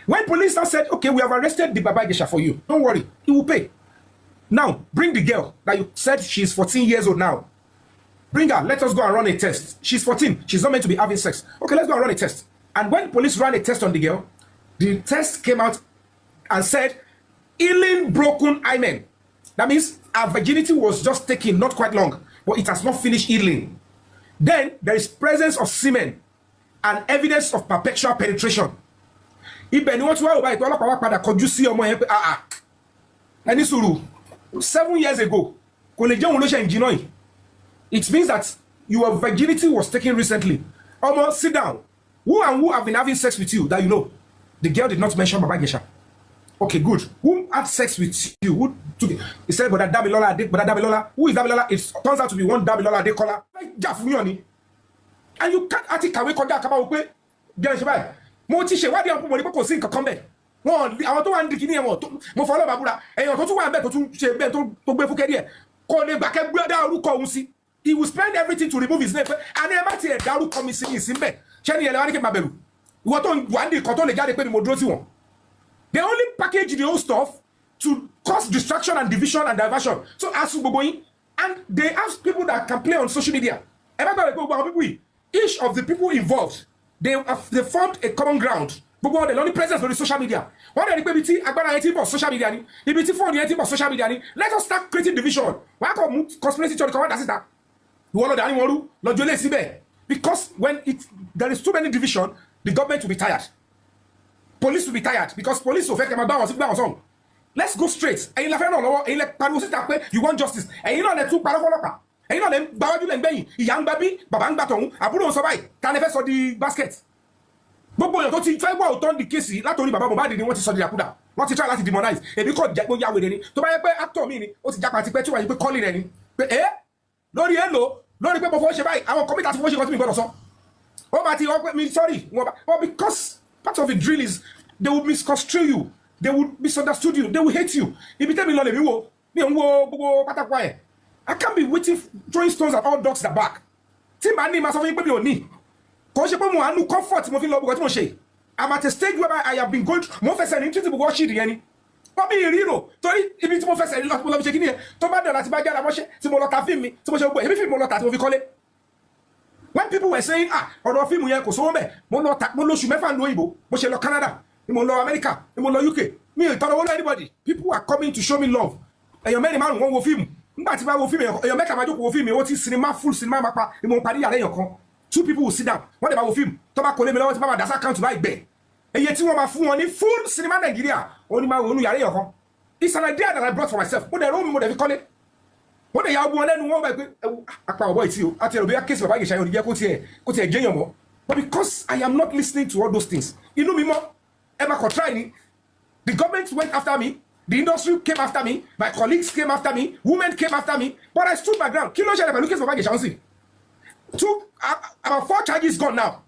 When police now said, okay, we have arrested the Baba Ijesha for you, don't worry, he will pay. Now, bring the girl that you said she's 14 years old now. Bring her, let us go and run a test. She's 14, she's not meant to be having sex. Okay, let's go and run a test. And when police ran a test on the girl, the test came out and said, healing broken hymen. That means her virginity was just taken, not quite long, but it has not finished healing. Then there is presence of semen and evidence of perpetual penetration. Ibẹ̀ ni wọ́n ti wá wò báyìí pé ọlọ́pàá wá padà kọjú sí ọmọ yẹn pé ẹni sùúrù 7 years ago kò lè jẹ́ òun ló ṣe ìjìnà yìí. It means that your virginity was taken recently. Omo, sit down. Who and who have been having sex with you that you know? The girl did not mention Baba Ijesha. Okay, good. Who had sex with you? Who took it? He said, but Damilola. Who is Damilola? It turns out to be one Damilola Adekola. And you can't actually come away. Mo ti ṣèwádìí àwọn ọmọ ní pé kò sí nǹkan kan bẹ́ẹ̀. Wọ́n àwọn tó wà ní kíní ẹ̀wọ̀n mo fọlọ́ bàbúrà èèyàn tó tún wà bẹ́ẹ̀ tó tún ṣe bẹ́ẹ̀ tó gbé fúkẹ́ díẹ̀ kò lè gbà kẹ́ gbé orúkọ òun sí. He will spend everything to remove his name. And ẹ má tiẹ̀ dárúkọ mi sí ìsín bẹ́ẹ̀. Ṣé ni ẹ̀rọ wá ní kí n máa bẹ̀rù? Ìwọ tó wà ní ìkan tó lè jáde pé ni mo dúró sí wọn. They only package the whole stuff to cause distraction and division and diversion. So as gbogbo yín, and they have people that can play on social media. Ẹ bá gbàgbé gbogbo àwọn people yìí, each of the people involved, they formed a common ground. Gbogbo the only presence on the social media. Wọ́n dẹ̀ ní pé ibi tí agbára yẹn ti bọ̀ social media ni, ibi tí fóònù yẹn ti bọ̀ social media ni. Let us start creating division. Wọ́n á kọ́ mú conspiracy theory kan wá dá síta. Ìwọ lọ dání wọn rú lọ́jọ́ lé síbẹ̀. Because when there is too many division, the government will be tired. Police will be tired because police will fẹ́ kẹ́ máa bá wọn sí gbá wọn sọ̀rọ̀. Let's go straight. Ẹ̀yin la fẹ́ ràn lọ́wọ́, ẹ̀yin lẹ pariwo síta pé you want justice. Ẹ̀yin náà lẹ tún parọ́ fọlọ́pàá. Ẹ̀yin náà lẹ gbáwájú lẹ ń gbẹ̀yìn. Ìyá ń gbà bí, bàbá ń gbà tọ̀hún, àbúrò ń sọ báyìí. Ta ni fẹ́ sọ di basket? Gbogbo èèyàn tó ti fẹ́ gbọ́ òótọ́ ní kéèsì látòrí bàbá Mohbad ni wọ́n ti sọ di àkúdà. Wọ́n ti try láti demonize. Èmi kò jẹ́ pé ó yá wèrè ni. Tó bá yẹ pé actor mi ni, ó ti jápa tipẹ́ tí wọ́n yẹ pé kọ́lì rẹ̀ ni. Pé lórí èlò lórí pé mo fọwọ́ ṣe báyìí àwọn kọ́mítà tí fọwọ́ ṣe kan tí mi gbọ́dọ̀ sọ. Ó bá ti wọ́n pé mi sorry. But because part of the drill is they will misconstrue you. They will misunderstood you. They will hate you. Ibi tẹ́mi lọ lè mi wo. Mi ò ń wo gbogbo pátákó ẹ̀. I can't be waiting throwing stones at all dogs that bark. Tí màá ní ma sọ fún yín pé mi ò ní. Kò ṣe pé mo àánú comfort mo fi lọ gbogbo tí mo ṣe. I'm at a stage where I have been going mo fẹsẹ̀ ní títí gbogbo ṣì nìyẹn ni. Wọ́n bí ìrírò torí ibi tí mo fẹsẹ̀ ní lọ fi ṣe kí nìyẹn. Tó bá dọ̀la tí bá jára mọ́ṣẹ́ tí mo lọ ta fíìmù mi tí mo ṣe gbogbo èmi fíìmù mo lọ ta tí mo fi kọ́lé. When people were saying ọ̀rọ̀ fíìmù yẹn kò sówó mẹ́ mo lọ oṣù mẹ́fà ní òyìnbó mo ṣe lọ Canada ni mo lọ America ni mo lọ UK mi ò tọrọ owó lọ anybody. People are coming to show me love. Èèyàn mẹ́rin márùn wọ́n wo fíìmù nígbà tí bá wo fíìmù èèyàn mẹ́ta máa jókòó wo fíìmù ó ti sinimá full sinimá máa pa ni mo parí yàrá èèyàn kan 2 people will sit down wọ́n dẹ̀ bá wo fíìmù tó bá kó lé mi lọ́wọ́ tí bá máa dá sí account láì gbẹ̀ èyí tí wọ́n máa fún wọn ní full sinimá Nàìjíríà ó ní máa wọnú yàrá èèyàn kan. It's an idea that I brought for myself mo dẹ̀ rọ́ mi mo dẹ̀ fi kọ́lé wọ́n dẹ̀ ya ọgbọ́n lẹ́nu wọn báyìí pé apá ọ̀bọ̀ ìtì o àti ẹ̀rọ bí kéèsì Baba Ijesha yẹn ò ní jẹ́ kó tiẹ̀ jẹ́yàn mọ́. But because I am not listening to all those things inú mi mọ́ ẹ máa kọ̀ try ni. The government went after me. The industry came after me. My colleagues came after me. Women came after me. But I stood my ground. Kí ló ṣẹlẹ̀ pẹ̀lú kéèsì Baba Ijesha about 4 charges gone now.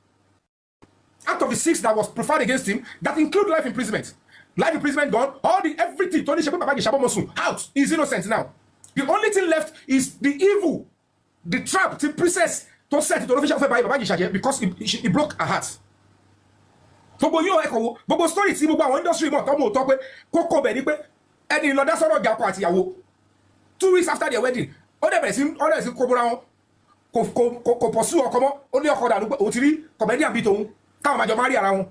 Out of the 6 that was preferred against him, that include life imprisonment. Life imprisonment gone. Everything. Tony Shepe Baba Ijesha out. He's innocent now. The only thing left is the evil, the trap, the princess to set it to official by Baba Ijesha because he broke her heart. Gbogbo yóò ẹ̀kọ́ gbogbo story tí gbogbo àwọn industry mọ̀ tọ́mọ̀ tọ́ pé kókó bẹ̀ ni pé ẹni lọ́dá sọ̀rọ̀ ìjà ọkọ àtìyàwó 2 weeks after their wedding ó dẹ̀ bẹ̀rẹ̀ sí kóbóra wọn kò pọ̀ sí ọkọ mọ́ ó ní ọkọ dànù pé òun ti rí comedian bíi tòun táwọn máa jọ máa rí ara wọn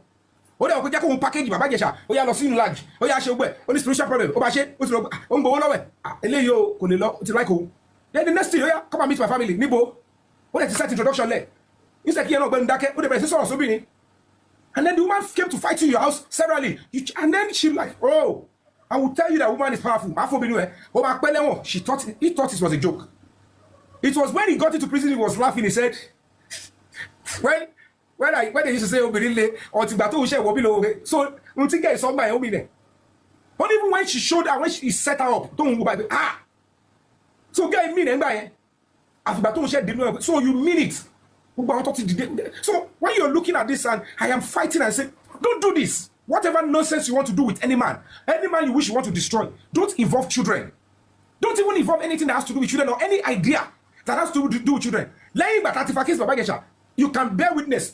ó dẹ̀ wọ́n pé jẹ́ kóun package Baba Ijesha ó yá lọ sí inú large ó yá ṣe gbẹ̀ ó ní spiritual problem ó bá ṣe ó ti lọ ó ń gbowó lọ́wẹ̀ eléyìí o kò lè lọ ó ti like òun then the next thing ó yá come and meet my family níbo ó dẹ̀ ti set introduction lẹ̀ instead kí ẹ náà gbẹ́nu dákẹ́ ó dẹ̀ bẹ̀rẹ̀ sí sọ̀rọ̀ sóbìnrin. And then the woman came to fight in your house severally. And then she like, oh, I will tell you that woman is powerful. He thought it was a joke. It was when he got into prison, he was laughing. He said, when they used to say, oh, so but even when she showed her, when she set her up, don't go by the so get me so you mean it. So when you're looking at this and I am fighting and say, don't do this. Whatever nonsense you want to do with any man you wish you want to destroy, don't involve children. Don't even involve anything that has to do with children or any idea that has to do with children. You can bear witness.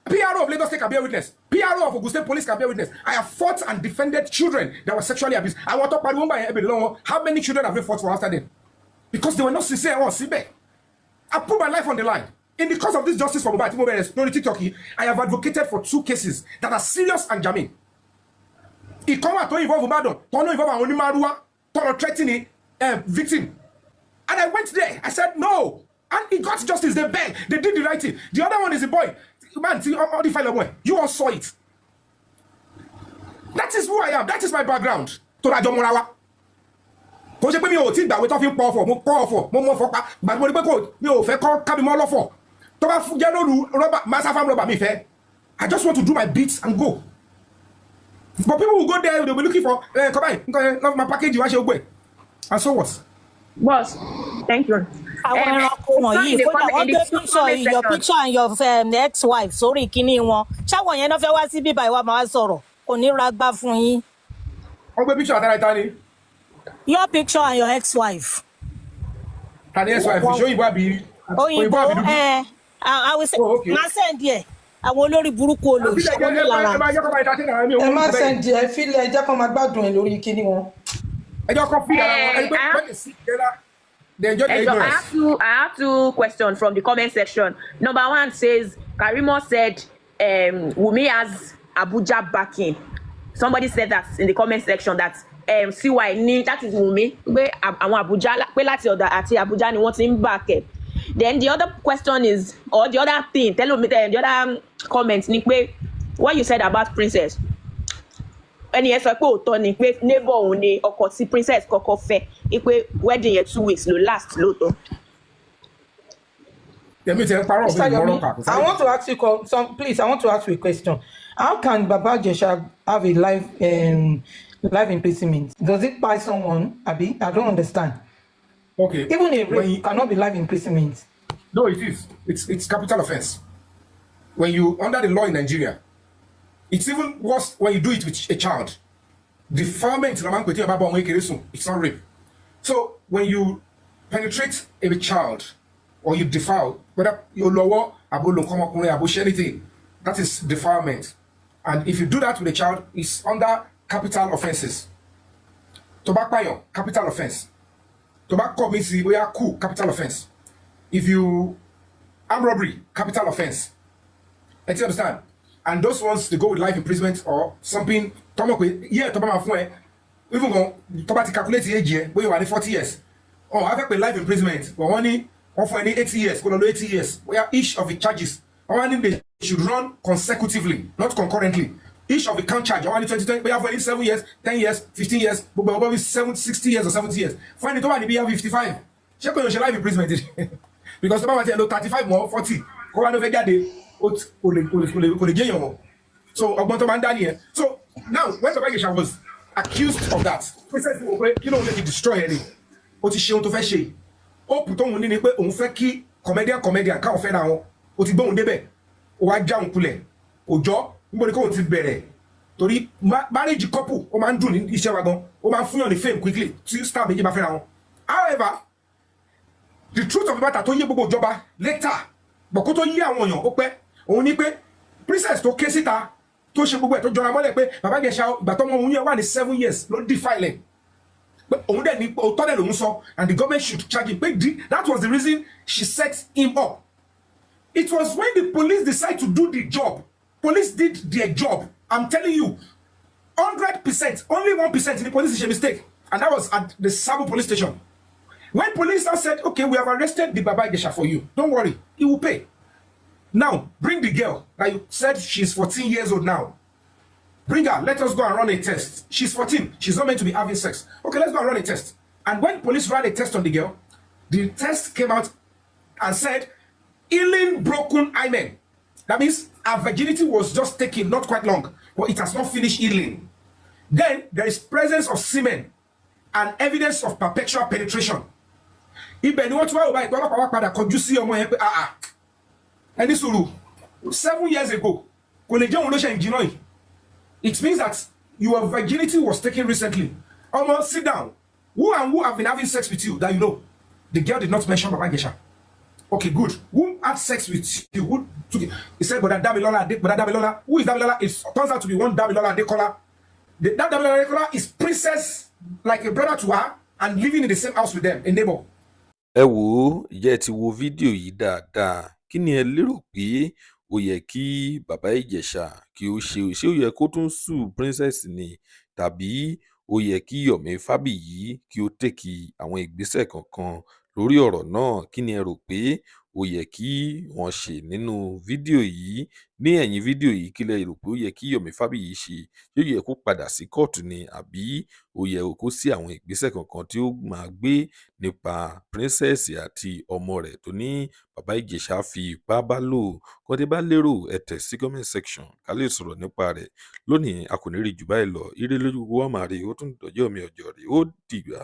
PRO of Lagos State can bear witness. PRO of Ogun State Police can bear witness. I have fought and defended children that were sexually abused. I want to remember how many children have been fought for after them? Because they were not sincere or sincere. I put my life on the line. In the cause of this justice for Mobile, I have advocated for 2 cases that are serious and germane. It come out to involve Ubadon, to involve Onimarua, to threatening victim. And I went there. I said, no. And he got justice. They begged. They did the right thing. The other one is a boy. Man, see, all the file away. You all saw it. That is who I am. That is my background. To Rajo Morawa. Because me o ti gba we to fi po for mo for pa but mo ri pe ko mi o fe ko ka bi mo lo for to ba fu je loru rubber master farm rubber mi fe. I just want to do my bits and go. But people will go there, they'll be looking for come on, my package you want to and so what? Boss, thank you. Your picture and your ex-wife, sorry, kini won. Ṣáwọn yẹn no fẹ́ wá sí bíbá ìwà máa sọ̀rọ̀. Kò ní ra gbà fún yín. Ó gbé picture atara tani. Your picture and your ex-wife. Tani ex-wife, show you baby. Oyinbo, I will say, ma send here. Àwọn olórí burúkú olóṣì ko ní lára. Ẹ má send here, fi le jẹ́ kó máa gbádùn ẹ lórí kíní wọn. Ẹ jọ ko fi ara wọn, when they sit together. I have 2 questions from the comment section. Number 1 says, Karimo said, Wumi has Abuja backing. Somebody said that in the comment section that CY that is Wumi. Àwọn Abuja pé láti ọ̀dọ̀ àti Abuja ni wọ́n ti ń back ẹ̀. Then the other question is, or the other thing, tell me the other comment ni pé what you said about Princess. Ẹni yẹn sọ pé òótọ́ ni pé neighbor òun ni ọkọ tí Princess kọ́kọ́ fẹ́ pé wedding yẹn 2 weeks ló last lóòótọ́. I want to ask you please. I want to ask you a question. How can Baba Jesha have a life imprisonment? Does it buy someone? Abi, I don't understand. Okay. Even a rape cannot be life imprisonment. No, it is. It's capital offense. When you under the law in Nigeria, it's even worse when you do it with a child. Defilement, it's not rape. So when you penetrate a child or you defile, whether you lower anything, that is defilement. And if you do that with a child, it's under capital offenses. Tobacco, capital offense. Tobacco means we are cool, capital offense. If you armed robbery, capital offense. Do you understand? And those ones they go with life imprisonment or something. Even go to calculate the age where you are 40 years. Oh, I have life imprisonment. But only for any 80 years, 80 years, where each of the charges, they should run consecutively, not concurrently. Each of the count charge, only 20, we have 7 years, 10 years, 15 years, but probably 60 years or 70 years. Find it over, be 55. Check on your life imprisonment. Because the man say 35 more, 40. Go on over there. So now, when Babagesha was accused of that, you know, they destroy any. What is she on to fetch? Oh, put on one on feki, comedian, can't offend now. What is bone debe? Or I jump pull or jaw, nobody go to bed. Tori marriage couple, or man doing each other, or man free on the fame quickly to start making my friend. However, the truth of the matter to you, Bobo Joba, later, but go to you on your open, only pay Princess to Kesita, to Shibu to Joramole, Babagesha, but only 1 is 7 years, not defiling. But only and the government should charge him. That was the reason she set him up. It was when the police decided to do the job. Police did their job. I'm telling you, 100%, only 1% in the police is a mistake. And that was at the Sabo police station. When police now said, okay, we have arrested the Babagesha for you. Don't worry, he will pay. Now, bring the girl that you said she's 14 years old now. Bring her, let us go and run a test. She's 14, she's not meant to be having sex. Okay, let's go and run a test. And when police ran a test on the girl, the test came out and said, healing broken hymen. That means her virginity was just taken, not quite long, but it has not finished healing. Then there is presence of semen and evidence of perpetual penetration. Ibẹ̀ ni wọ́n ti wá ọba ìgbọ́lọ́pàá wá padà kọjú sí ọmọ yẹn pé ẹni sùúrù 7 years ago kò lè jẹ́ òun ló ṣe ìjìnà yìí. It means that your virginity was taken recently. Almost sit down. Who and who have been having sex with you that you know? The girl did not mention Babagesha. Okay, good. Who had sex with you? Who took it? He said, Brother Damilola. Who is Damilola? It turns out to be one Damilola Adekola. That Damilola Adekola is princess, like a brother to her, and living in the same house with them, a neighbor. Ẹ wò ó, ìjẹ́ ti wo fídíò yìí dáadáa. Kí ni ẹ lérò pé ó yẹ kí bàbá Ìjẹ̀ṣà kí ó ṣe? Ṣé ó yẹ kó tún sue princess ni? Tàbí ó yẹ kí Yomi Fábíyì kí ó tèkì àwọn ìgbésẹ̀ kankan lórí ọ̀rọ̀ náà? Kí ni ẹ rò pé ó yẹ kí wọ́n ṣe nínú fídíò yìí? Ní ẹ̀yìn fídíò yìí, kí lẹ rò pé ó yẹ kí Yomi Fábíyì ṣe? Ṣé ó yẹ kó padà sí kóòtù ni? Àbí ó yẹ kó sí àwọn ìgbésẹ̀ kankan tí ó máa gbé nípa princess àti ọmọ rẹ̀ tó ní bàbá Ìjẹ̀ṣà fi ipá bá lò? Kọ́ tẹ́ bá lérò ẹ tẹ̀ sí comment section ká lè sọ̀rọ̀ nípa rẹ̀. Lónìí a kò ní rí jù báyìí lọ. Ire lójú wa máa rí, ó tún dọjọ́ mi ọjọ́ rí. Ó dìgbà.